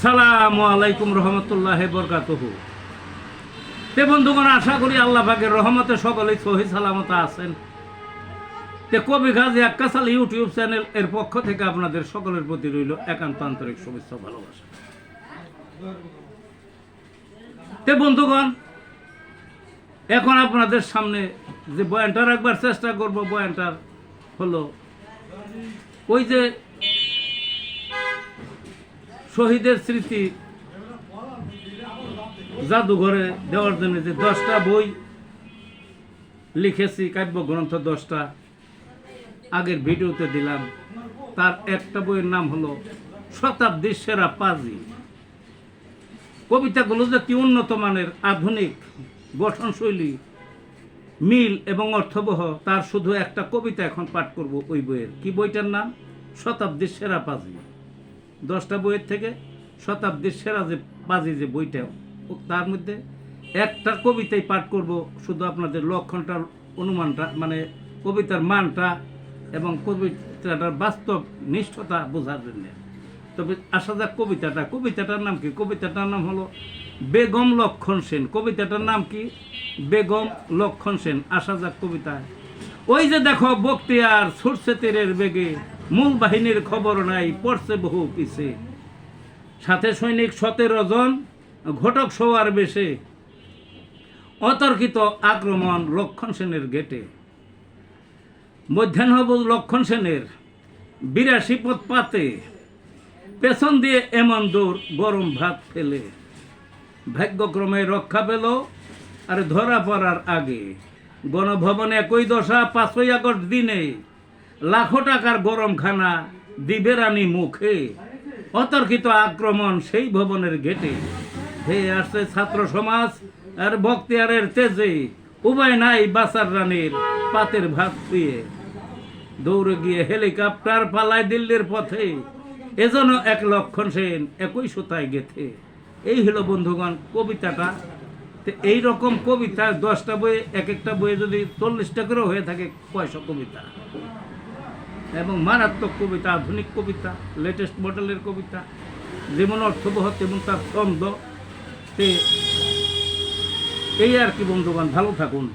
আসসালামু আলাইকুম রহমতুল্লাহি বরকাতুহু। তে বন্ধুগণ, আশা করি আল্লাহ পাকের রহমতে সকলেই সহি সালামত আছেন। তে কবি গাজী আক্কাসাল ইউটিউব চ্যানেল এর পক্ষ থেকে আপনাদের সকলের প্রতি রইল একান্ত আন্তরিক শুভেচ্ছা ভালোবাসা। তে বন্ধুগণ, এখন আপনাদের সামনে যে বয়ানটা রাখবার চেষ্টা করব, বয়ানটার হলো ওই যে শহীদের স্মৃতি জাদুঘরে দেওয়ার জন্য যে 10টা বই লিখেছি, কাব্যগ্রন্থ 10টা আগের ভিডিওতে দিলাম। তার একটা বইয়ের নাম হলো শতাব্দীর সেরা পাজি। কবিতাগুলো যে কি উন্নত মানের, আধুনিক গঠনশৈলী, মিল এবং অর্থবহ, তার শুধু একটা কবিতা এখন পাঠ করব ওই বইয়ের। কি বইটার নাম? শতাব্দীর সেরা পাজি। 10টা বইয়ের থেকে শতাব্দীর সেরা যে পাজি যে বইটা, তার মধ্যে একটা কবিতাই পাঠ করব, শুধু আপনাদের লক্ষণটার অনুমানটা, মানে কবিতার মানটা এবং কবিতাটার বাস্তব নিষ্ঠতা বোঝার জন্য। তবে আসা যাক কবিতাটার নাম কি? কবিতাটার নাম হলো বেগম লক্ষণ সেন। কবিতাটার নাম কি? বেগম লক্ষণ সেন। আসা যাক কবিতায়। ওই যে দেখো বক্তিয়ার ছুটছে তীরের বেগে, মূল বাহিনীর খবর নাই, পড়ছে বহু পিছে, সাথে সৈনিক 17 জন, ঘটক সওয়ার বেশে, অতর্কিত আক্রমণ লক্ষণ সেনের গেটে। মধ্যাহ্নভোজ লক্ষণ সেনের 82 পথ পাতে, পেছন দিয়ে এমন দৌড় গরম ভাত ফেলে, ভাগ্যক্রমে রক্ষা পেল আর ধরা পড়ার আগে। গণভবনে একই দশা 5ই আগস্ট দিনে, লাখো টাকার গরম খানা দিবে রানী মুখে, অতর্কিত আক্রমণ সেই ভবনের গেটে। হে আসছে ছাত্র সমাজ আর বক্তিয়ারের তেজে, উপায় নাই বাসার রানীর পাতের ভাত ছুঁয়ে। দৌড়ে গিয়ে হেলিকপ্টার পালায় দিল্লির পথে, এজন্য এক লক্ষণ সেন একই সুতায় গেথে। এই হলো বন্ধুগণ কবিতাটা। তো এইরকম কবিতা 10টা বই, এক একটা বইয়ে যদি 40টা করেও হয়ে থাকে, 100 কবিতা এবং মারাত্মক কবিতা, আধুনিক কবিতা, লেটেস্ট মডেলের কবিতা, যেমন অর্থবহ তেমন তার ছন্দ। এই আর কি বন্ধুগণ, ভালো থাকুন।